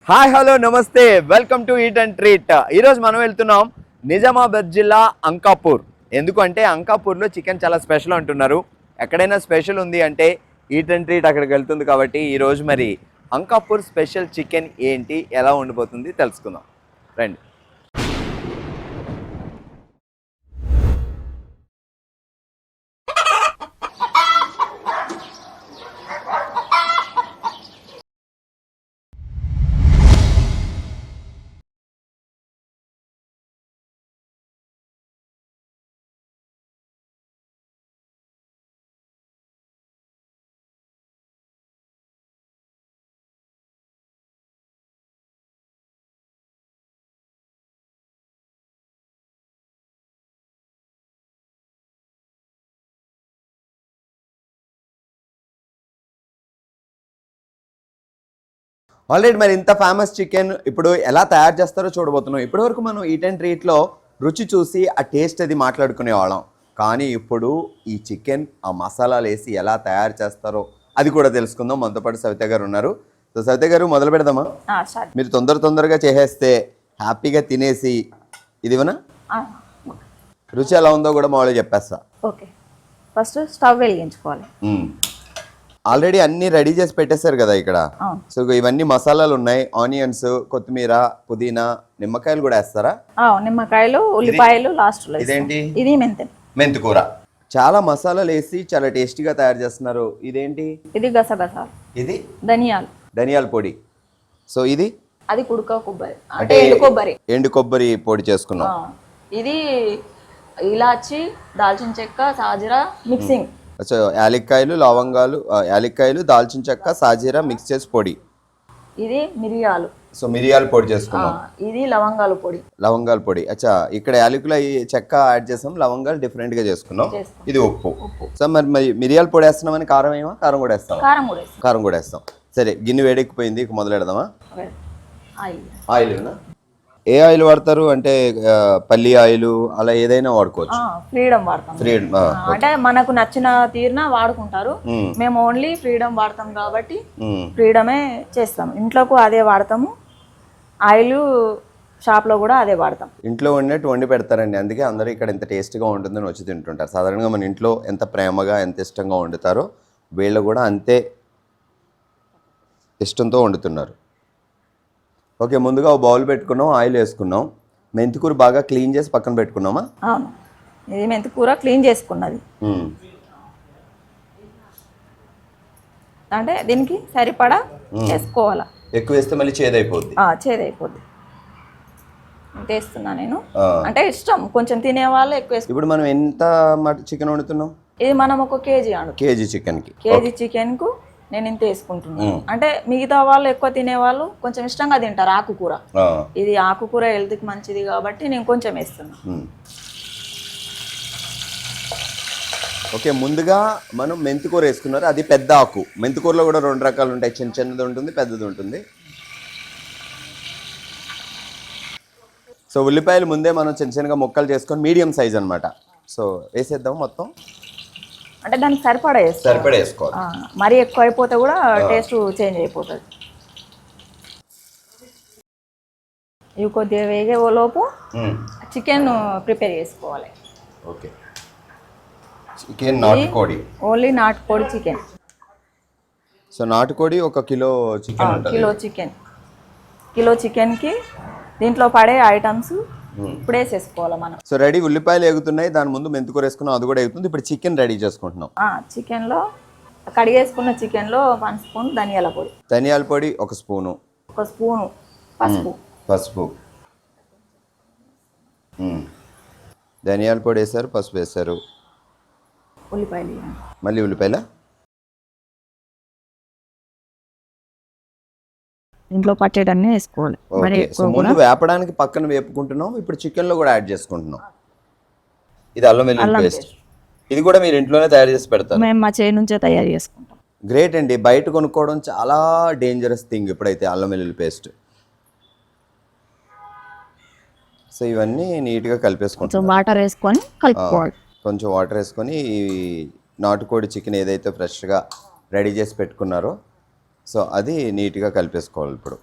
Hi hello నమస్తే welcome to eat and treat. ఈరోజు మనం వెళ్తున్నాం నిజామాబాద్ జిల్లా అంకాపూర్. ఎందుకంటే అంకాపూర్లో చికెన్ చాలా స్పెషల్ అంటున్నారు. ఎక్కడైనా స్పెషల్ ఉంది అంటే ఈట్ అండ్ ట్రీట్ అక్కడికి వెళ్తుంది. కాబట్టి ఈరోజు మరి అంకాపూర్ స్పెషల్ చికెన్ ఏంటి, ఎలా ఉండిపోతుంది తెలుసుకుందాం రండి. ఆల్రెడీ మరి ఇంత ఫేమస్ చికెన్ ఇప్పుడు ఎలా తయారు చేస్తారో చూడబోతున్నాం. ఇప్పటివరకు మనం ఈట్ అండ్ ట్రీట్లో రుచి చూసి ఆ టేస్ట్ అది మాట్లాడుకునే వాళ్ళం. కానీ ఇప్పుడు ఈ చికెన్ ఆ మసాలాలు వేసి ఎలా తయారు చేస్తారో అది కూడా తెలుసుకుందాం. మనతో పాటు సవిత గారు ఉన్నారు. సో సవిత గారు మొదలు పెడదామా? మీరు తొందరగా చేసేస్తే హ్యాపీగా తినేసి ఇదివనా రుచి ఎలా ఉందో కూడా మామూలుగా చెప్పేస్తా. ఓకే, ఫస్ట్ స్టవ్ వెలిగించుకోవాలి. ఆల్రెడీ అన్ని రెడీ చేసి పెట్టేశారు కదా ఇక్కడ. సో ఇవన్నీ మసాలాలు ఉన్నాయి, ఆనియన్స్, కొత్తిమీర, పుదీనా, నిమ్మకాయలు కూడా వేస్తారా? నిమ్మకాయలు, ఉల్లిపాయలు లాస్ట్ లో. ఇదేంటి? ఇది మెంతి కూర. చాలా మసాలాలు వేసి చాలా టేస్టీగా తయారు చేస్తున్నారు. ఇదేంటి? ఇది గసగసాలు. ఇది ధనియాల పొడి. సో ఇది అది కుడక కొబ్బరి అంటే ఎండు కొబ్బరి పొడి చేసుకున్నాం. ఇది ఇలాచి, దాల్చిన చెక్క, సాజీరా మిక్సింగ్. సో యాలక్కాయలు, లవంగాలు, యాలక్కాయలు, దాల్చిన చెక్క, సాజీరా మిక్స్ చేసి పొడి. ఇది మిరియాలు. సో మిరియాల పొడి చేసుకున్నాం. ఇది లవంగాల పొడి. అచ్చా, ఇక్కడ యాలకులు చెక్క యాడ్ చేసాం, లవంగాలు డిఫరెంట్ గా చేసుకున్నాం. ఇది ఉప్పు. సో మరి మిరియాల పొడి వేస్తున్నామని కారం ఏమో? కారం కూడా వేస్తాం. కారం కూడా వేస్తాం. సరే, గిన్నె వేడెక్కిపోయింది, ఇక మొదలు పెడదామా? ఆయిల్ ఏ ఆయిల్ వాడతారు అంటే పల్లి ఆయిల్ అలా ఏదైనా వాడుకోవచ్చు? ఫ్రీడమ్ వాడతాం. అంటే మనకు నచ్చిన తీరున వాడుకుంటారు. మేము ఓన్లీ ఫ్రీడమ్ వాడతాం కాబట్టి ఫ్రీడమే చేస్తాం. ఇంట్లోకి అదే వాడతాము. ఆయిల్ షాప్ లో కూడా అదే వాడతాం. ఇంట్లో వండినట్టు వండి పెడతారండి. అందుకే అందరూ ఇక్కడ ఎంత టేస్ట్గా ఉంటుందని వచ్చి తింటుంటారు. సాధారణంగా మన ఇంట్లో ఎంత ప్రేమగా ఎంత ఇష్టంగా వండుతారో వీళ్ళు కూడా అంతే ఇష్టంతో వండుతున్నారు. ఓకే, ముందుగా ఒక బౌల్ పెట్టుకున్నాం, ఆయిల్ వేసుకున్నాం. మెంతికూర బాగా క్లీన్ చేసి పక్కన పెట్టుకున్నామా? అవును, ఇది మెంతికూర క్లీన్ చేసుకున్నది. అంటే దీనికి సరిపడా వేసుకోవాలా. ఎక్కువ వేస్తే మళ్ళీ చేదైపోద్ది. వేస్తున్నా నేను, అంటే ఇష్టం కొంచెం తినేవాళ్ళు ఎక్కువ. ఇప్పుడు మనం ఎంత చికెన్ వండుతున్నాం? ఇది మనం ఒక కేజీ చికెన్ కు నేను ఇంత వేసుకుంటున్నాను. అంటే మిగతా వాళ్ళు ఎక్కువ తినేవాళ్ళు కొంచెం ఇష్టంగా తింటారు ఆకుకూర. ఇది ఆకుకూర హెల్త్కి మంచిది కాబట్టి నేను కొంచెం వేస్తున్నా. ఓకే, ముందుగా మనం మెంతికూర వేసుకున్నారు. అది పెద్ద ఆకు. మెంతికూరలో కూడా రెండు రకాలు ఉంటాయి, చిన్నది ఉంటుంది, పెద్దది ఉంటుంది. సో ఉల్లిపాయలు ముందే మనం చిన్నగా ముక్కలు చేసుకొని మీడియం సైజ్ అనమాట. సో వేసేద్దాం మొత్తం. అంటే దానికి సరిపడా వేసుకోవాలి. మరీ ఎక్కువ అయిపోతే కూడా టేస్ట్ చేంజ్ అయిపోతుంది. ఇవి కొద్దిగా వేగే లోపు చికెన్ ప్రిపేర్ చేసుకోవాలి. ఓకే, చికెన్ నాటుకోడి, ఓన్లీ నాటుకోడి చికెన్. సో నాటుకోడి ఒక కిలో చికెన్కి దీంట్లో పడే ఐటమ్స్ ఇప్పుడు వేసేసుకోవాలి మనం. సో రెడీ, ఉల్లిపాయలు ఎగుతున్నాయి, దాని ముందు మెంతికూర వేసుకున్నాం, అది కూడా ఎగుతుంది. ఇప్పుడు చికెన్ రెడీ చేసుకుంటున్నాం. చికెన్లో కడిగేసుకున్న చికెన్లో 1 స్పూన్ ధనియాల పొడి, 1 స్పూను పసుపు. ధనియాల పొడి వేసారు, పసుపు వేసారు, మళ్ళీ ఉల్లిపాయల. ఇంట్లో పట్టేటన్నీ వేసుకోవాలి. ముందు వేపడానికి పక్కన వేపుకుంటున్నాం, ఇప్పుడు చికెన్ లో కూడా యాడ్ చేసుకుంటున్నాం. ఇది అల్లం వెల్లుల్లి పేస్ట్. ఇది కూడా మీరు ఇంట్లోనే తయారు చేసి పెడతారు? మేము మా చేను నుంచే తయారు చేసుకుంటాం. గ్రేట్ అండి. బయట కొనుక్కోవడం చాలా డేంజరస్ థింగ్ ఇప్పుడైతే అల్లం వెల్లుల్లి పేస్ట్. సో ఇవన్నీ నీట్గా కలిపేసుకుంటాం. వాటర్ వేసుకొని కలుపుకోవాలి. కొంచెం వాటర్ వేసుకొని ఈ నాటుకోడి చికెన్ ఏదైతే ఫ్రెష్గా రెడీ చేసి పెట్టుకున్నారో సో అది నీట్గా కలిపేసుకోవాలి. ఇప్పుడు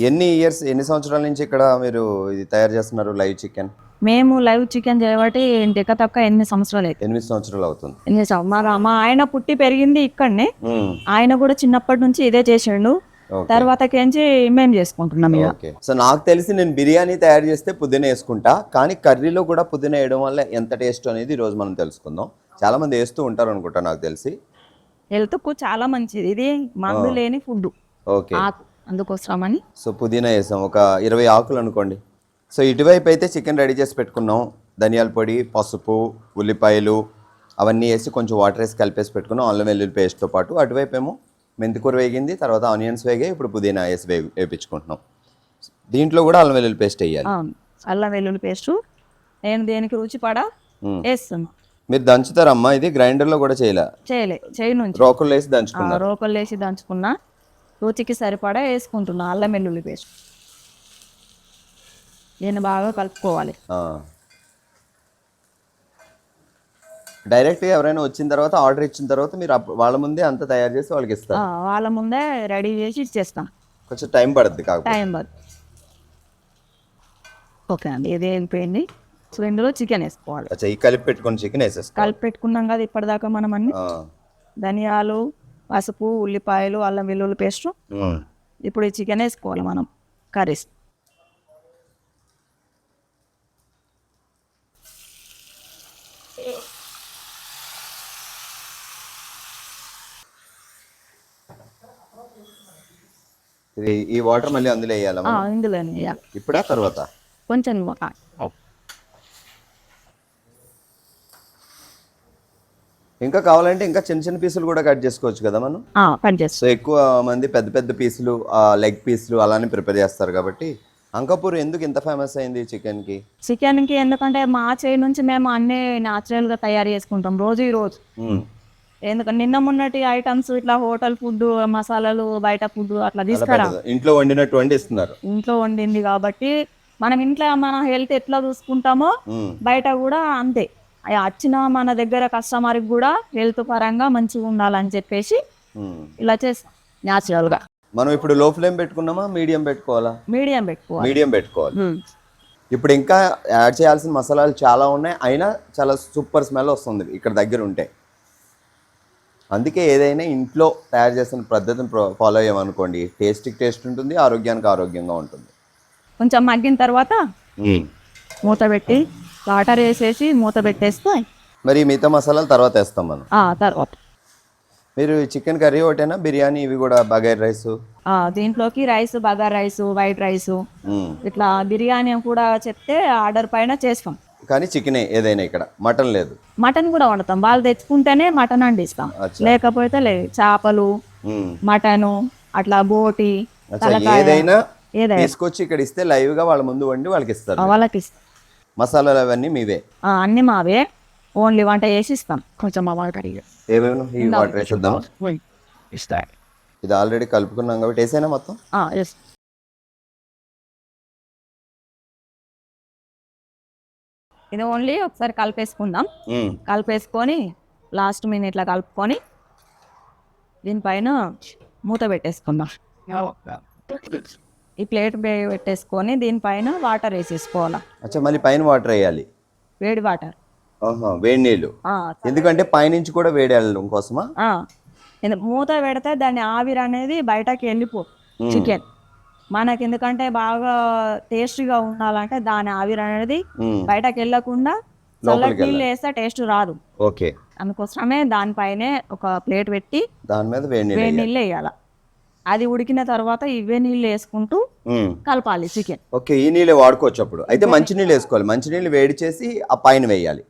ఎన్ని సంవత్సరాల నుంచి ఇక్కడ మీరు ఇది తయారు చేస్తున్నారు లైవ్ చికెన్? మేము లైవ్ చికెన్ చేయబట్టి ఇంటిక తక్క 8 సంవత్సరాలు అయితే 8 సంవత్సరాలు అవుతుంది. 8 సంవత్సరాలు. మా ఆయన పుట్టి పెరిగింది ఇక్కడనే. మ్మ్. ఆయన కూడా చిన్నప్పటి నుంచి ఇదే చేసిండు. ఓకే. తర్వాతకేంచి మేము చేసుకుంటున్నాం ఇక. ఓకే. సో నాకు తెలిసి నేను బిర్యానీ తయారు చేస్తే పుదీనా వేసుకుంటా, కానీ కర్రీలో కూడా పుదీనా వేయడం వల్ల ఎంత టేస్ట్ అనేది ఈరోజు మనం తెలుసుకుందాం. చాలా మంది వేస్తూ ఉంటారు అనుకుంటా నాకు తెలిసి. హెల్త్కు చాలా మంచిది. ఇది మందు లేని ఫుడ్. ఓకే. అందుకోసమని సో పుదీనా వేసాం ఒక 20 ఆకులు అనుకోండి. సో ఇటువైపు అయితే చికెన్ రెడీ చేసి పెట్టుకున్నాం. ధనియాల పొడి, పసుపు, ఉల్లిపాయలు అవన్నీ వేసి కొంచెం వాటర్ వేసి కలిపేసి పెట్టుకున్నాం, అల్లం వెల్లుల్లి పేస్ట్తో పాటు. అటువైపు ఏమో మెంతికూర వేగింది, తర్వాత ఆనియన్స్ వేగాయి, ఇప్పుడు పుదీనా వేసి వేపించుకుంటున్నాం. దీంట్లో కూడా అల్లం వెల్లుల్లి పేస్ట్ వేయాలి. అల్లం వెల్లుల్లి పేస్ట్ నేను దేనికి రుచి పడ వేస్తున్నా. మీరు దంచుతారమ్మా? ఇది గ్రైండర్లో కూడా చేయలే నుంచి రోకళ్ళు వేసి దంచుకున్నారు. రోకలు వేసి దంచుకున్నా, రుచికి సరిపడా వేసుకుంటున్నా అల్లం వెల్లుల్లి పేస్ట్. నేను బాగా కలుపుకోవాలి. డైరెక్ట్గా ఎవరైనా వచ్చిన తర్వాత ఆర్డర్ ఇచ్చిన తర్వాత మీరు వాళ్ళ ముందే అంతా తయారు చేసి వాళ్ళకి ఇస్తారు? వాళ్ళ ముందే రెడీ చేసి ఇచ్చేస్తాం. కొంచెం టైం పడుతుంది కాకపోతే. టైం పడుతుంది. ఓకే అండి, ఇది వెళ్ళిపోయింది. సో ఇందులో చికెన్ వేసుకోవాలి. అచ్చా, ఈ కలిపి పెట్టుకుని చికెన్ వేసేస్తాం. కలిపి పెట్టుకున్నాం కదా ఇప్పటిదాకా మనం అన్ని. ధనియాలు, పసుపు, ఉల్లిపాయలు, అల్లం వెల్లుల్లి పేస్ట్. ఇప్పుడు ఈ చికెన్ వేసుకోవాలి మనం కర్రీస్. ఈ వాటర్ మళ్ళీ అందులో వేయాలా? ఇందులోనే వేయాలి. ఇప్పుడా తర్వాత? కొంచెం ఇంకా కావాలంటే ఇంకా చిన్న చిన్న పీసులు కూడా కట్ చేసుకోవచ్చు కదా మనం. కట్ చేస్తాం. సో ఎక్కువ మంది పెద్ద పెద్ద పీసులు, లెగ్ పీసులు అలానే ప్రిపేర్ చేస్తారు కాబట్టి. అంకాపూర్ ఎందుకు ఇంత ఫేమస్ అయింది చికెన్కి? చికెన్కి ఎందుకంటే మా చేయి నుంచి మేము అన్నీ న్యాచురల్గా తయారు చేసుకుంటాం రోజు ఈ రోజు. ఎందుకంటే నిన్న మొన్నటి ఐటమ్స్ ఇట్లా హోటల్ ఫుడ్, మసాలాలు, బయట ఫుడ్ అట్లా తీసుకురా. ఇంట్లో వండినట్టు వండిస్తున్నారు. ఇంట్లో వండింది కాబట్టి మనం ఇంట్లో మన హెల్త్ ఎట్లా చూసుకుంటామో బయట కూడా అంతే. వచ్చిన మన దగ్గర కస్టమర్కి కూడా హెల్త్ పరంగా మంచిగా ఉండాలని చెప్పేసి ఇలా చేస్తాం న్యాచురల్గా. మనం ఇప్పుడు లో ఫ్లేమ్ పెట్టుకున్నామా, మీడియం పెట్టుకోవాలా? మీడియం పెట్టుకోవాలి. ఇప్పుడు ఇంకా యాడ్ చేయాల్సిన మసాలాలు చాలా ఉన్నాయి, అయినా చాలా సూపర్ స్మెల్ వస్తుంది ఇక్కడ దగ్గర ఉంటే. అందుకే ఏదైనా ఇంట్లో తయారు చేసిన పద్ధతిని ఫాలో అయ్యామనుకోండి, టేస్ట్ ఉంటుంది, ఆరోగ్యానికి ఆరోగ్యంగా ఉంటుంది. కొంచెం మగ్గిన తర్వాత మూత పెట్టి వాటర్ వేసేసి మూత పెట్టేస్తే మరి మిగతా మసాలాలు తర్వాత వేస్తాం మనం. తర్వాత మీరు చికెన్ కర్రీ ఒకటేనా, బిర్యానీ ఇవి కూడా, బగార్ రైస్? దీంట్లోకి rice, bagara rice, white rice, ఇట్లా బిర్యానీ కూడా చెప్తే ఆర్డర్ పైన చేస్తాం. కానీ చికెనే ఏదైనా, ఇక్కడ మటన్ లేదు. మటన్ కూడా వండుతాం. వాళ్ళు తెచ్చుకుంటేనే మటన్ వండిస్తాం, లేకపోతే లేదు. చేపలు, మటను, అట్లా బోటి, ఏదైనా తీసుకొచ్చి ఇక్కడ ఇస్తే లైవ్ గా వాళ్ళ ముందు వండి వాళ్ళకి ఇస్తారు. వాళ్ళకి ఇస్తాం. మసాలాలు అవన్నీ మీవే? అన్ని మావే. ఓన్లీ వంట చేసి ఇస్తాం. కొంచెం మా కడిగి ఏమేమి ఈ వాటర్ వేసేద్దాం. ఇది ఆల్రెడీ కలుపుకున్నాం కాబట్టి వేసేనా మొత్తం? ఇది ఓన్లీ ఒకసారి కలిపేసుకుందాం. కలిపేసుకొని లాస్ట్ మినిట్లో కలుపుకొని దీనిపైన మూత పెట్టేసుకుందాం. ఈ ప్లేట్ పెట్టేసుకొని దీనిపైన వాటర్ వేసేసుకోవాలి. అచ్చా, మళ్ళీ పైన వాటర్ వేయాలి? వేడి వాటర్, వేడి నీళ్ళు. ఎందుకంటే పైనుంచి కూడా వేడి వెళ్ళడం కోసమా? మూత పెడితే దాని ఆవిరి అనేది బయటకి వెళ్ళిపో చికెన్. మనకి ఎందుకంటే బాగా టేస్టీగా ఉండాలంటే దాని ఆవిరి అనేది బయటకు వెళ్ళకుండా చల్లటి నీళ్ళు వేస్తే టేస్ట్ రాదు. ఓకే, అందుకోసమే దానిపైనే ఒక ప్లేట్ పెట్టి దాని మీద వేడి నీళ్ళు వేయాలి. అది ఉడికిన తర్వాత ఇవే నీళ్ళు వేసుకుంటూ కలపాలి చికెన్. ఓకే, ఈ నీళ్ళే వాడుకోవచ్చు అప్పుడు. అయితే మంచి నీళ్ళు వేసుకోవాలి. మంచి నీళ్ళు వేడి చేసి ఆ పైన వేయాలి.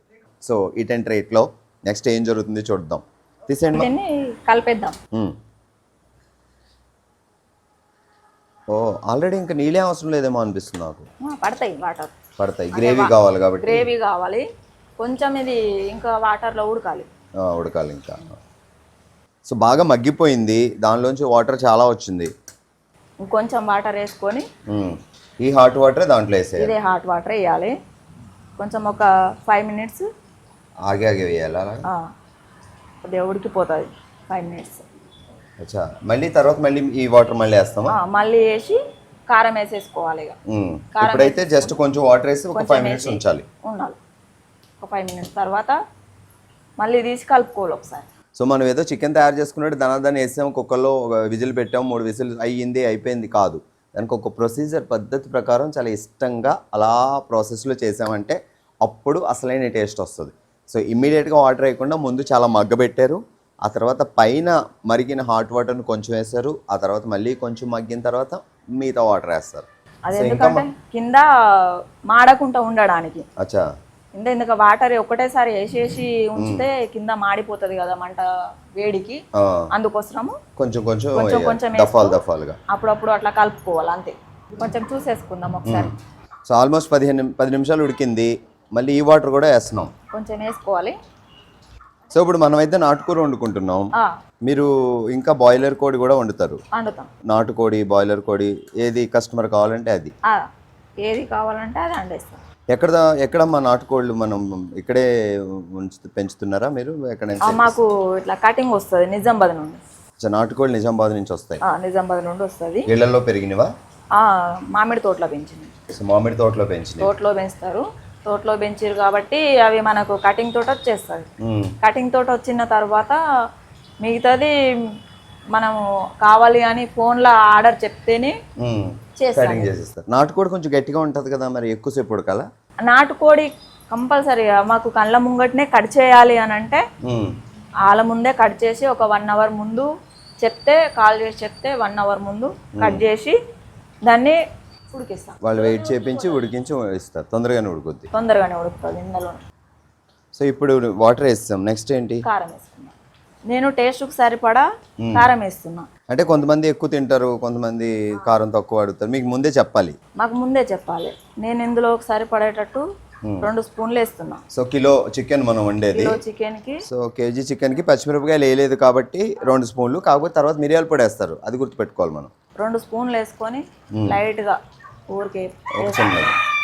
సో ఈ రేట్లో నెక్స్ట్ ఏం జరుగుతుంది చూద్దాం. తీసేయండి, కలిపేద్దాం. ఓ, ఆల్రెడీ ఇంకా నీళ్ళే అవసరం లేదేమో అనిపిస్తుంది నాకు. పడతాయి వాటర్, పడతాయి. గ్రేవీ కావాలి కాబట్టి. గ్రేవీ కావాలి కొంచెం. ఇది ఇంకా వాటర్లో ఉడకాలి ఇంకా. సో బాగా మగ్గిపోయింది, దానిలోంచి వాటర్ చాలా వచ్చింది. ఇంకొంచెం వాటర్ వేసుకొని ఈ హాట్ వాటర్ దాంట్లో వేసేయాలి. ఇదే హాట్ వాటర్ వేయాలి. కొంచెం ఒక 5 minutes ఆగి వేయాలి. కొద్దిగా ఉడికిపోతుంది 5 minutes. అచ్చా, మళ్ళీ తర్వాత మళ్ళీ ఈ వాటర్ మళ్ళీ వేస్తామా? మళ్ళీ వేసి కారం వేసేసుకోవాలి ఇక. ఇప్పుడైతే జస్ట్ కొంచెం వాటర్ వేసి ఒక 5 మినిట్స్ ఉంచాలి. ఉండాలి. ఒక 5 మినిట్స్ తర్వాత మళ్ళీ తీసి కలుపుకోవాలి ఒకసారి. సో మనం ఏదో చికెన్ తయారు చేసుకున్నట్టు దాన్ని వేసాము, కుక్కర్లో ఒక విజిల్ పెట్టాము, 3 విజిల్ అయ్యింది అయిపోయింది కాదు. దానికి ఒక ప్రొసీజర్ పద్ధతి ప్రకారం చాలా ఇష్టంగా అలా ప్రాసెస్లో చేసామంటే అప్పుడు అసలైన టేస్ట్ వస్తుంది. సో ఇమ్మీడియట్గా వాటర్ వేయకుండా ముందు చాలా మగ్గబెట్టారు, ఆ తర్వాత పైన మరిగిన హాట్ వాటర్ని కొంచెం వేస్తారు, ఆ తర్వాత మళ్ళీ కొంచెం మగ్గిన తర్వాత మిగతా వాటర్ వేస్తారు. అది ఎందుకంటే కింద మాడకుండా ఉండడానికి. అచ్చా. కింద ఎందుకు వాటర్ ఒకటేసారి వేసేసి ఉంచితే కింద మాడిపోతుంది కదా మంట వేడికి, అందుకోసము కొంచెం కొంచెం కొంచెం దఫాలుగా అప్పుడప్పుడు అట్లా కలుపుకోవాలి అంతే. కొంచెం చూసేసుకుందాం ఒకసారి. సో ఆల్మోస్ట్ 10 నిమిషాలు ఉడికింది. మళ్ళీ ఈ వాటర్ కూడా వేస్తున్నాం, కొంచెం వేసుకోవాలి. సో ఇప్పుడు మనమైతే నాటుకూర వండుకుంటున్నాం, మీరు ఇంకా బాయిలర్ కోడి కూడా వండుతారు. నాటుకోడి, బాయిలర్ కోడి ఏది కస్టమర్ కావాలంటే అది, ఏది కావాలంటే అది వండేస్తాం. ఎక్కడ మా నాటుకోళ్ళు మనం ఇక్కడే పెంచుతున్నారా మీరు? ఎక్కడ? మాకు ఇట్లా కటింగ్ వస్తుంది నిజామాబాద్ నుండి. నాటుకోళ్ళు నిజామాబాద్ నుంచి వస్తాయి? నిజామాబాద్ నుండి వస్తుంది. ఇళ్లలో పెరిగినవా? మామిడి తోటలో పెంచింది. మామిడి తోటలో పెంచింది. తోటలో పెంచుతారు. తోటలో పెంచారు కాబట్టి అవి మనకు కటింగ్ తోట వచ్చేస్తుంది. కటింగ్ తోట వచ్చిన తర్వాత మిగతాది మనము కావాలి అని ఫోన్లో ఆర్డర్ చెప్తేనే చేస్తారు. నాటుకోడి కొంచెం గట్టిగా ఉంటుంది కదా, మరి ఎక్కువసేపు ఉడకాలా? నాటుకోడి కంపల్సరీగా మాకు కళ్ళ ముంగటనే కట్ చేయాలి అని అంటే వాళ్ళ ముందే కట్ చేసి ఒక 1 అవర్ ముందు చెప్తే, కాల్ చేసి చెప్తే 1 అవర్ ముందు కట్ చేసి దాన్ని ఉడికిస్తాం. వాళ్ళు వెయిట్ చేపించి ఉడికించి ఇస్తారు, తొందరగానే ఉడుకుతుంది ఇందులో. సో ఇప్పుడు వాటర్ వేస్తాం, నెక్స్ట్ ఏంటి? కారం వేసుకున్నాం. నేను టేస్ట్కి సరిపడా కారం వేస్తున్నా. అంటే కొంతమంది ఎక్కువ తింటారు, కొంతమంది కారం తక్కువ అడుగుతారు, మీకు ముందే చెప్పాలి? మాకు ముందే చెప్పాలి. నేను ఇందులో సరిపడేటట్టు 2 స్పూన్లు వేస్తున్నా. సో కిలో చికెన్ మనం వండేది, చికెన్కి సో కేజీ చికెన్కి పచ్చిమిరపకాయలు వేయలేదు కాబట్టి 2 స్పూన్లు, కాకపోతే తర్వాత మిరియాల పొడి వేస్తారు, అది గుర్తుపెట్టుకోవాలి మనం. 2 స్పూన్లు వేసుకొని లైట్గా ఊరికే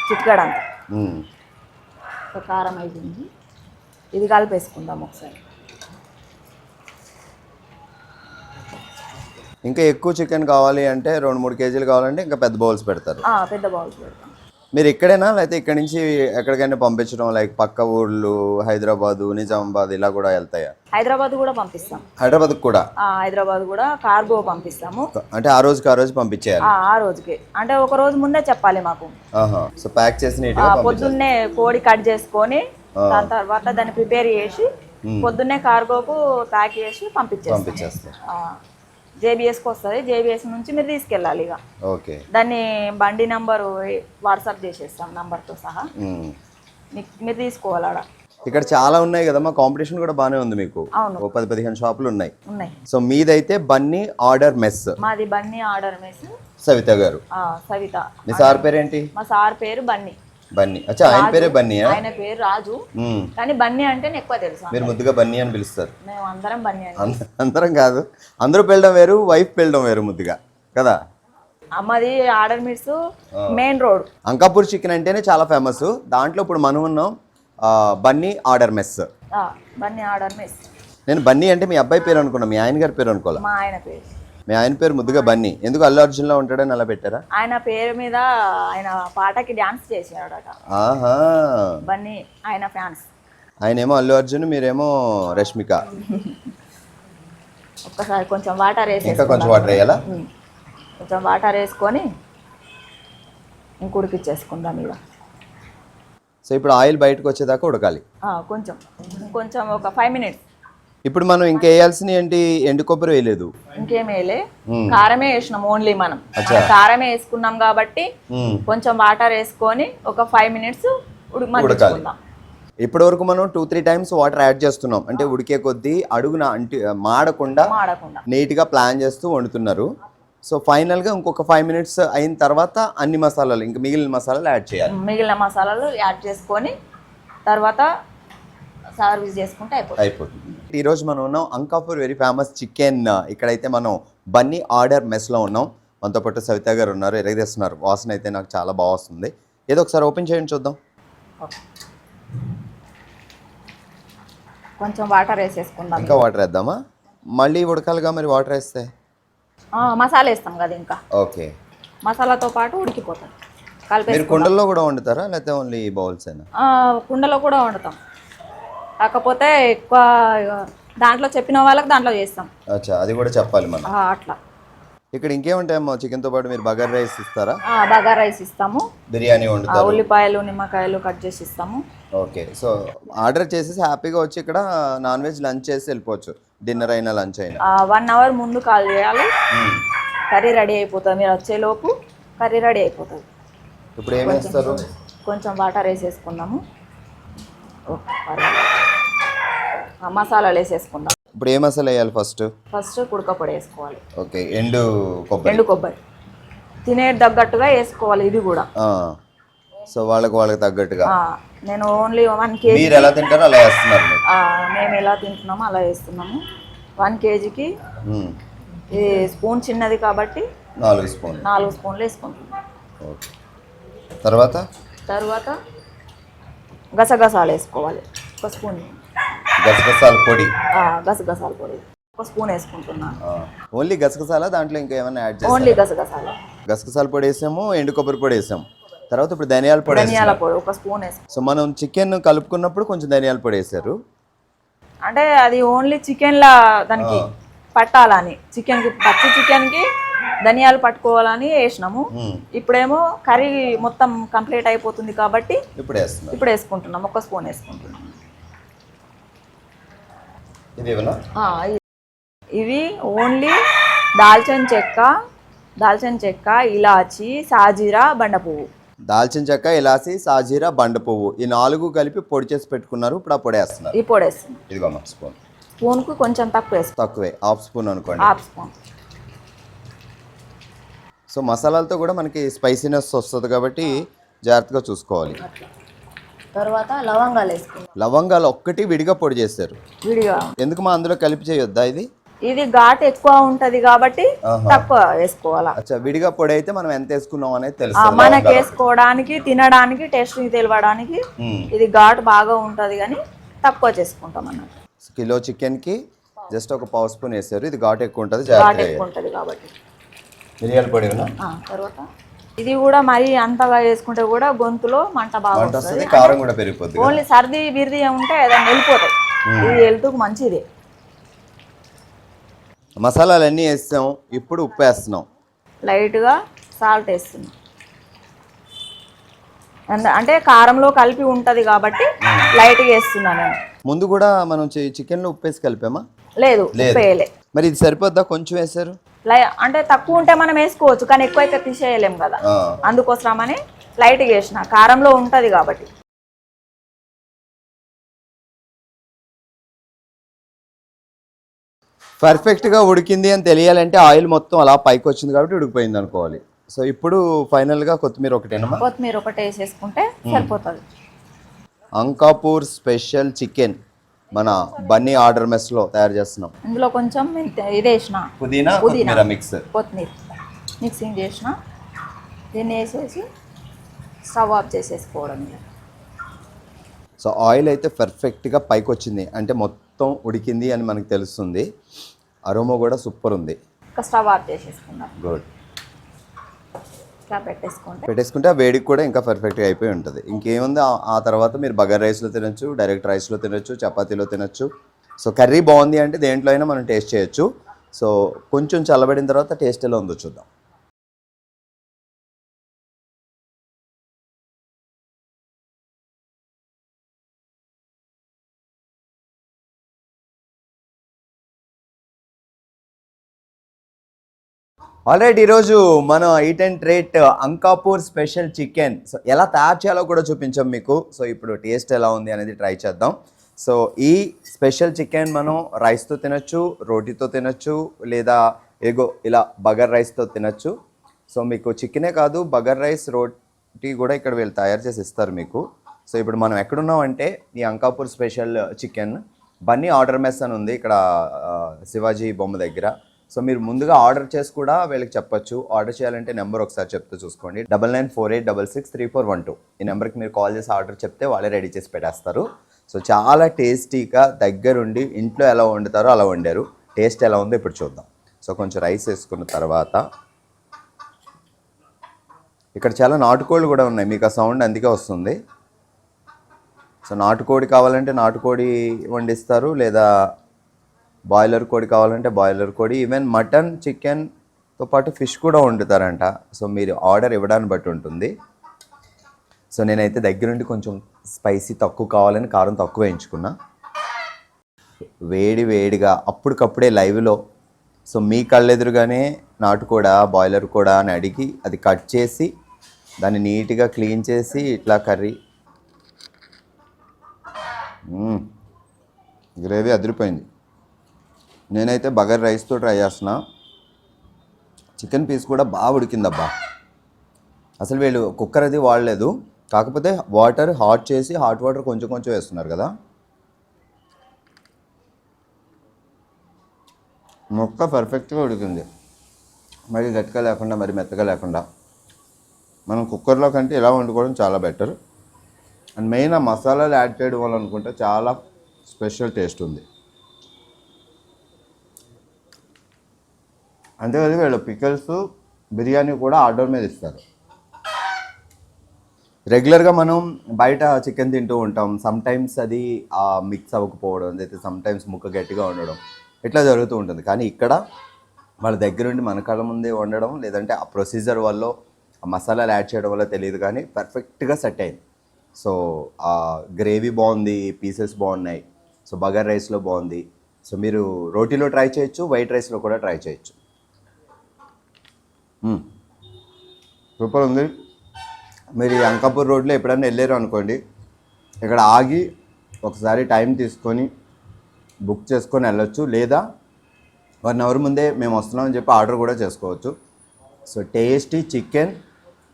చిట్కడంత కారం అయిపోయింది. ఇది కలిపేసుకుందాం ఒకసారి. ఇంకా ఎక్కువ చికెన్ కావాలి అంటే 2-3 కేజీలు కావాలంటే ఇంకా పెద్ద బౌల్స్ పెడతారు. పెద్ద బౌల్స్ పెడతాం. మీరు ఇక్కడేనా లేకపోతే ఇక్కడి నుంచి ఎక్కడికైనా పంపించడం, లైక్ పక్క ఊళ్ళు హైదరాబాదు, నిజామాబాద్ ఇలా కూడా వెళ్తాయా? హైదరాబాద్ కూడా పంపిస్తాం. హైదరాబాద్ కూడా? హైదరాబాద్ కూడా కార్గో పంపిస్తాము. అంటే ఆ రోజు పంపించేయాలి? ఆ రోజుకి అంటే ఒక రోజు ముందే చెప్పాలి మాకు. సో ప్యాక్ చేసి పొద్దున్నే కోడి కట్ చేసుకొని దాని తర్వాత దాన్ని ప్రిపేర్ చేసి పొద్దున్నే కార్గోకు ప్యాక్ చేసి పంపించేస్తాం. జేబీఎస్కి వస్తుంది. జేబీఎస్ నుంచి మీరు తీసుకెళ్ళాలి. ఇక ఓకే, దాన్ని బండి నంబరు వాట్సాప్ చేసేస్తాం నంబర్తో సహా, మీరు తీసుకోవాలి. ఆడ ఇక్కడ చాలా ఉన్నాయి కదా, మా కాంపిటీషన్ కూడా బాగానే ఉంది మీకు. అవును, 10-15 షాపులు ఉన్నాయి. సో మీదైతే బన్నీ ఆర్డర్ మెస్. మాది బన్నీ ఆర్డర్ మెస్. సవిత గారు? సవిత. మీ సార్ పేరేంటి? మా సార్ పేరు బన్నీ. బన్నీ. అచ్చా, ఆయన పేరే బన్నీ? ఆయన పేరు రాజు, కానీ బన్నీ అంటే ఎక్కువ తెలుసు. మీరు ముద్దుగా బన్నీ అని పిలుస్తారు? మేము అందరం బన్నీ అని. అందరం కాదు, అందరూ పిలడం వేరు, వైఫ్ పిలడం వేరు ముద్దుగా కదా. అమ్మది ఆర్డర్ మిట్స్ మెయిన్ రోడ్. అంకాపూర్ చికెన్ అంటేనే చాలా ఫేమస్. దాంట్లో ఇప్పుడు మనం ఉన్నాం Bunny order mess. Bunny order mess. నేను బన్నీ అంటే మీ అబ్బాయి పేరు అనుకున్నా, మీ ఆయన గారి పేరు అనుకోలే. మా ఆయన పేరు. మీ ఆయన పేరు ముద్దుగా బన్నీ, ఎందుకు అల్లు అర్జున్ లో ఉంటాడని అలా పెట్టారా? ఆయన పేరు మీద ఆయన పాటకి డాన్స్ చేసాడట. బన్నీ ఆయన ఫ్యాన్స్. ఆయన ఏమో అల్లు అర్జున్, మీరేమో రష్మిక. ఒక్కసారి కొంచెం వాటర్ వేసి, ఇంకా కొంచెం వాటర్ వేయాలా? కొంచెం వాటర్ వేసుకొని ఇంకుడికిచ్చేసుకుందాం ఇక. సో ఇప్పుడు ఆయిల్ బయటకు వచ్చేదాకా ఉడకాలి కొంచెం ఒక 5 మినిట్స్. ఇప్పుడు మనం ఇంకా వేయాల్సిన ఏంటి? ఎండు కొబ్బరి వేయలేదు, ఇంకేం వేయలే, కారమే వేసినాం. ఓన్లీ మనం కారమే వేసుకున్నాం కాబట్టి కొంచెం వాటర్ వేసుకొని ఒక 5 మినిట్స్ ఉడకాలి. ఇప్పటి వరకు మనం 2-3 టైమ్స్ వాటర్ యాడ్ చేస్తున్నాం, అంటే ఉడికే కొద్దీ అడుగున మాడకుండా నీట్గా ప్లాన్ చేస్తూ వండుతున్నారు. సో ఫైనల్గా ఇంకొక 5 మినిట్స్ అయిన తర్వాత అన్ని మసాలాలు, ఇంకా మిగిలిన మసాలాలు యాడ్ చేయాలి. మిగిలిన మసాలాలు యాడ్ చేసుకొని తర్వాత సర్వీస్ చేసుకుంటే అయిపోతుంది. ఈరోజు మనం ఉన్నాం అంకాపూర్ వెరీ ఫేమస్ చికెన్. ఇక్కడైతే మనం బన్నీ ఆర్డర్ మెస్లో ఉన్నాం. మనతో పాటు సవిత గారు ఉన్నారు, ఎరగదీస్తున్నారు. వాసన అయితే నాకు చాలా బాగా వస్తుంది. ఏదో ఒకసారి ఓపెన్ చేయండి చూద్దాం. కొంచెం వాటర్ వేసేసుకుందాం. ఇంకా వాటర్ వేద్దామా? మళ్ళీ ఉడకాలిగా మరి వాటర్ వేస్తే? మసాలా వేస్తాం కదా ఇంకా. ఓకే, మసాలాతో పాటు ఉడికిపోతుంది. కలిపి మీరు కుండల్లో కూడా వండుతారా లేకపోతే ఓన్లీ బౌల్స్ అయినా? కుండలో కూడా వండుతాం, కాకపోతే ఎక్కువ దాంట్లో చెప్పిన వాళ్ళకి దాంట్లో చేస్తాం. అచ్చా, అది కూడా చెప్పాలి మనం. అట్లా. ఇక్కడ ఇంకేముంటాయమ్మా? చికెన్తో పాటు మీరు బగారా రైస్ ఇస్తారా? బగారా రైస్ ఇస్తాము, బిర్యానీ వండుతారు, ఉల్లిపాయలు నిమ్మకాయలు కట్ చేసి ఇస్తాము. ఓకే. సో ఆర్డర్ చేసేసి హ్యాపీగా వచ్చి ఇక్కడ నాన్ వెజ్ లంచ్ చేసి వెళ్ళిపోవచ్చు, డిన్నర్ అయినా లంచ్ అయినా. 1 అవర్ ముందు కాల్ చేయాలి, కర్రీ రెడీ అయిపోతుంది. మీరు వచ్చేలోపు కర్రీ రెడీ అయిపోతుంది. ఇప్పుడు ఏం వేస్తారు? కొంచెం వాటర్ వేసేసుకుందాము, మసాలాలు వేసేసుకుందాం. ఇప్పుడు ఏ మసాలా వేయాలి? ఫస్ట్ కుడక పొడి వేసుకోవాలి. ఓకే. ఎండు కొబ్బరి తినే తగ్గట్టుగా వేసుకోవాలి. ఇది కూడా సో వాళ్ళకి తగ్గట్టుగా. నేను ఓన్లీ 1 kg. మీరు ఎలా తింటారో అలా వేస్తున్నారు? మేము ఎలా తింటున్నామో అలా వేస్తున్నాము. 1 kgకి ఇది స్పూన్ చిన్నది కాబట్టి 4 స్పూన్లు వేసుకుంటున్నాం. ఓకే. తర్వాత గసగసాలు వేసుకోవాలి, 1 స్పూన్. గసగసాల పొడి, గసగసాల పొడి 1 స్పూన్ వేసుకుంటున్నాను. ఓన్లీ గసగసాల? దాంట్లో ఇంకా ఏమైనా యాడ్ చేస్తారా? ఓన్లీ గసగసాలు. గసగసాల పొడి వేసాము, ఎండు కొబ్బరి పొడి వేసాము. తర్వాత ఇప్పుడు ధనియాల పొడి 1 స్పూన్ వేసాం. సో మనం చికెన్ కలుపుకున్నప్పుడు కొంచెం ధనియాల పొడి వేసారు. అంటే అది ఓన్లీ చికెన్లా దానికి పట్టాలని, పచ్చి చికెన్కి ధనియాలు పట్టుకోవాలని వేసినాము. ఇప్పుడేమో కర్రీ మొత్తం కంప్లీట్ అయిపోతుంది కాబట్టి ఇప్పుడు వేసుకుంటున్నాం. 1 స్పూన్ వేసుకుంటున్నాం. ఇవి ఓన్లీ దాల్చిన చెక్క, ఇలాచి, సాజీరా, బండ పువ్వు. దాల్చిన చెక్క, ఇలాచి, సాజీరా, బండ పువ్వు ఈ 4 కలిపి పొడి చేసి పెట్టుకున్నారు. ఇప్పుడు ఆ పొడి వేస్తున్నారు. ఈ పొడి వేస్తున్నాం. ఇదిగో స్పూన్కు కొంచెం తక్కువే, ½ స్పూన్ అనుకోండి. ½ స్పూన్. సో మసాలాలతో కూడా మనకి స్పైసీనెస్ వస్తుంది కాబట్టి జాగ్రత్తగా చూసుకోవాలి. తర్వాత లవంగాలు వేసుకుంటాం. లవంగాలు ఒక్కటి విడిగా పొడి చేస్తారు. విడిగా ఎందుకు మా అందులో కలిపి చేయొద్దా? ఇది ఘాట్ ఎక్కువ ఉంటది కాబట్టి తక్కువ వేసుకోవాలా. అచ్చా, విడిగా పొడి అయితే మనం ఎంత వేసుకున్నాం అనేది తెలుసు. మనకి వేసుకోవడానికి, తినడానికి, టేస్ట్ తెలవడానికి ఇది ఘాట్ బాగా ఉంటది కానీ తక్కువ చేసుకుంటాం అన్నట్టు. కిలో చికెన్ కి జస్ట్ 1 స్పూన్ వేసారు. ఇది ఘాట్ ఎక్కువ ఉంటుంది, ఘాట్ ఎక్కువ ఉంటది కాబట్టి. మిరియాల పొడి. తర్వాత ఇది కూడా మరి అంతగా వేసుకుంటే కూడా గొంతులో మంట బాగా వస్తుంది, కారం కూడా పెరిగిపోతుంది. ఓన్లీ సర్ది బిర్ది ఉంటే ఏదైనా వెళ్ళిపోతాయి. ఇది హెల్త్కు మంచిది. మసాలాలన్నీ వేస్తాం. ఇప్పుడు ఉప్పు వేస్తున్నాం, లైట్గా సాల్ట్ వేస్తున్నాం. అంటే కారంలో కలిపి ఉంటది కాబట్టి లైట్గా వేస్తున్నాను నేను. ముందు కూడా మనం చికెన్లో ఉప్పు వేసి కలిపామా? లేదు, ఉప్పు వేయలే. మరి ఇది సరిపోద్దా? కొంచెం వేసారు. అంటే తక్కువ ఉంటే మనం వేసుకోవచ్చు కానీ ఎక్కువ అయితే తీసేయలేం కదా, అందుకోసమని లైట్గా వేసిన. కారంలో ఉంటది కాబట్టి. పర్ఫెక్ట్గా ఉడికింది అని తెలియాలంటే ఆయిల్ మొత్తం అలా పైకి వచ్చింది కాబట్టి ఉడికిపోయింది అనుకోవాలి. సో ఇప్పుడు ఫైనల్గా కొత్తిమీర ఒకటేనమ్మా? కొత్తిమీర ఒకటే వేసేసుకుంటే సరిపోతుంది. అంకాపూర్ స్పెషల్ చికెన్ మన బన్నీ ఆర్డర్ మెస్లో తయారు చేస్తున్నాం. ఇందులో కొంచెం ఇది వేసిన పుదీనా కొత్తిమీర మిక్సింగ్ చేసిన. దీన్ని వేసేసి స్టవ్ ఆఫ్ చేసేసుకోవడం. సో ఆయిల్ అయితే పర్ఫెక్ట్గా పైకి వచ్చింది అంటే మొత్తం ఉడికింది అని మనకు తెలుస్తుంది. అరోమా కూడా సూపర్ ఉంది. స్టవ్ ఆఫ్ చేసేసుకుందాం. గుడ్. పెట్టేసుకుంటే ఆ వేడికి కూడా ఇంకా పర్ఫెక్ట్గా అయిపోయి ఉంటుంది. ఇంకేముంది, ఆ తర్వాత మీరు బగారా రైస్లో తినొచ్చు, డైరెక్ట్ రైస్లో తినొచ్చు, చపాతీలో తినొచ్చు. సో కర్రీ బాగుంది అంటే దేంట్లో అయినా మనం టేస్ట్ చేయొచ్చు. సో కొంచెం చల్లబడిన తర్వాత టేస్ట్ ఎలా ఉందో చూద్దాం. ఆల్రైట్, ఈరోజు మనం eat and treat Ankapur special chicken so ఎలా తయారు చేయాలో కూడా చూపించాం మీకు. సో ఇప్పుడు టేస్ట్ ఎలా ఉంది అనేది ట్రై చేద్దాం. సో ఈ స్పెషల్ చికెన్ మనం రైస్తో తినొచ్చు, రోటీతో తినొచ్చు, లేదా ఇలా బగర్ రైస్తో తినొచ్చు. సో మీకు చికెనే కాదు, బగర్ రైస్, రోటీ కూడా ఇక్కడ వీళ్ళు తయారు చేసి ఇస్తారు మీకు. సో ఇప్పుడు మనం ఎక్కడున్నామంటే ఈ Ankapur special chicken Bunny order mess అని ఉంది ఇక్కడ శివాజీ బొమ్మ దగ్గర. సో మీరు ముందుగా ఆర్డర్ చేసి కూడా వీళ్ళకి చెప్పొచ్చు. ఆర్డర్ చేయాలంటే నెంబర్ ఒకసారి చెప్తే చూసుకోండి, 9948663412. ఈ నెంబర్కి మీరు కాల్ చేసి ఆర్డర్ చెప్తే వాళ్ళే రెడీ చేసి పెట్టేస్తారు. సో చాలా టేస్టీగా దగ్గరుండి ఇంట్లో ఎలా వండుతారో అలా వండారు. టేస్ట్ ఎలా ఉందో ఇప్పుడు చూద్దాం. సో కొంచెం రైస్ వేసుకున్న తర్వాత ఇక్కడ చాలా నాటుకోళ్ళు కూడా ఉన్నాయి, మీకు ఆ సౌండ్ అందుకే వస్తుంది. సో నాటుకోడి కావాలంటే నాటుకోడి వండిస్తారు, లేదా బాయిలర్ కోడి కావాలంటే బాయిలర్ కోడి, ఈవెన్ మటన్ చికెన్తో పాటు ఫిష్ కూడా వండుతారంట. సో మీరు ఆర్డర్ ఇవ్వడాన్ని బట్టి ఉంటుంది. సో నేనైతే దగ్గరుండి కొంచెం స్పైసీ తక్కువ కావాలని కారం తక్కువ వేయించుకున్నా. వేడి వేడిగా అప్పటికప్పుడే లైవ్లో, సో మీ కళ్ళెదురుగానే నాటుకోడా బాయిలర్ కూడా అని అడిగి అది కట్ చేసి దాన్ని నీట్గా క్లీన్ చేసి ఇట్లా కర్రీ. గ్రేవీ అదిరిపోయింది. నేనైతే బగర్ రైస్తో ట్రై చేస్తున్నా. చికెన్ పీస్ కూడా బాగా ఉడికిందబ్బా. అసలు వీళ్ళు కుక్కర్ అది వాడలేదు, కాకపోతే వాటర్ హాట్ చేసి హాట్ వాటర్ కొంచెం కొంచెం వేస్తున్నారు కదా. మొక్క పర్ఫెక్ట్గా ఉడికింది, మరి గట్టిగా లేకుండా మరి మెత్తగా లేకుండా. మనం కుక్కర్లో కంటే ఇలా వండుకోవడం చాలా బెటర్. అండ్ మెయిన్ ఆ మసాలాలు యాడ్ చేయడం వల్ల అనుకుంటే చాలా స్పెషల్ టేస్ట్ ఉంది. అంతేకాదు వీళ్ళు పికల్స్ బిర్యానీ కూడా ఆర్డర్ మీద ఇస్తారు. రెగ్యులర్గా మనం బయట చికెన్ తింటూ ఉంటాం, సమ్టైమ్స్ అది మిక్స్ అవ్వకపోవడం, అయితే సమ్టైమ్స్ ముక్క గట్టిగా ఉండడం, ఇట్లా జరుగుతూ ఉంటుంది. కానీ ఇక్కడ వాళ్ళ దగ్గరుండి మన కళ్ళ ముందే వండడం, లేదంటే ఆ ప్రొసీజర్ వల్ల ఆ మసాలాలు యాడ్ చేయడం వల్ల తెలియదు కానీ పర్ఫెక్ట్గా సెట్ అయింది. సో ఆ గ్రేవీ బాగుంది, పీసెస్ బాగున్నాయి, సో బగర్ రైస్లో బాగుంది. సో మీరు రోటీలో ట్రై చేయొచ్చు, వైట్ రైస్లో కూడా ట్రై చేయొచ్చు. సూపర్ ఉంది. మీరు ఈ అంకాపూర్ రోడ్లో ఎప్పుడైనా వెళ్ళారు అనుకోండి, ఇక్కడ ఆగి ఒకసారి టైం తీసుకొని బుక్ చేసుకొని వెళ్ళొచ్చు, లేదా 1 అవర్ ముందే మేము వస్తున్నామని చెప్పి ఆర్డర్ కూడా చేసుకోవచ్చు. సో టేస్టీ చికెన్,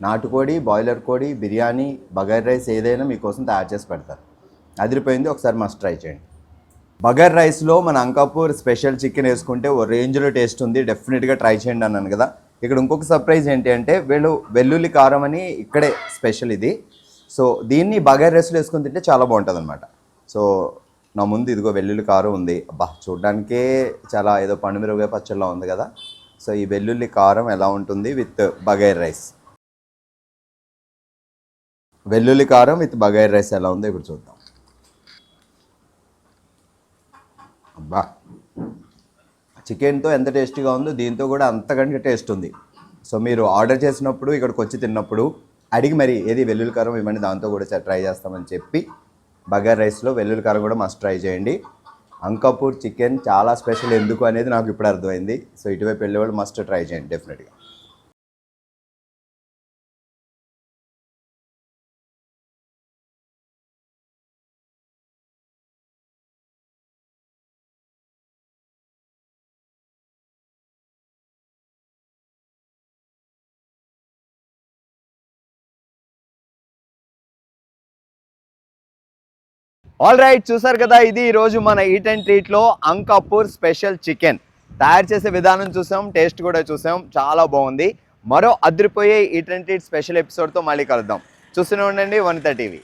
నాటుకోడి, బాయిలర్ కోడి, బిర్యానీ, బగర్ రైస్ ఏదైనా మీకోసం తయారు చేసి పెడతారు. అదిరిపోయింది, ఒకసారి మస్ట్ ట్రై చేయండి. బగర్ రైస్లో మన అంకాపూర్ స్పెషల్ చికెన్ వేసుకుంటే ఓ రేంజ్లో టేస్ట్ ఉంది, డెఫినెట్గా ట్రై చేయండి అన్నాను కదా. ఇక్కడ ఇంకొక సర్ప్రైజ్ ఏంటి అంటే వీళ్ళు వెల్లుల్లి కారం అని ఇక్కడే స్పెషల్ ఇది. సో దీన్ని బగర్ రైస్లో వేసుకొని తింటే చాలా బాగుంటుంది అనమాట. సో నా ముందు ఇదిగో వెల్లుల్లి కారం ఉంది. అబ్బా చూడ్డానికే చాలా ఏదో పండుమిరపకాయ పచ్చళ్ళలో ఉంది కదా. సో ఈ వెల్లుల్లి కారం ఎలా ఉంటుంది విత్ బగైర్ రైస్, వెల్లుల్లి కారం విత్ బగైర్ రైస్ ఎలా ఉందో ఇప్పుడు చూద్దాం. అబ్బా చికెన్తో ఎంత టేస్టీగా ఉందో దీంతో కూడా అంతకంటే టేస్ట్ ఉంది. సో మీరు ఆర్డర్ చేసినప్పుడు ఇక్కడికి వచ్చి తిన్నప్పుడు అడిగి మరి ఏది వెల్లుల్లి కారం ఇవ్వండి, దాంతో కూడా ట్రై చేస్తామని చెప్పి బగర్ రైస్లో వెల్లుల్లి కారం కూడా మస్ట్ ట్రై చేయండి. అంకాపూర్ చికెన్ చాలా స్పెషల్ ఎందుకు అనేది నాకు ఇప్పుడు అర్థమైంది. సో ఇటువైపు వెళ్ళేవాళ్ళు మస్ట్ ట్రై చేయండి డెఫినెట్గా. ఆల్ రైట్, చూసారు కదా, ఇది ఈరోజు మన ఈట్ అండ్ ట్రీట్లో అంకాపూర్ స్పెషల్ చికెన్ తయారు చేసే విధానం చూసాం, టేస్ట్ కూడా చూసాం, చాలా బాగుంది. మరో అదిరిపోయే ఈట్ అండ్ ట్రీట్ స్పెషల్ ఎపిసోడ్తో మళ్ళీ కలుద్దాం. చూస్తూనే ఉండండి వనిత టీవీ.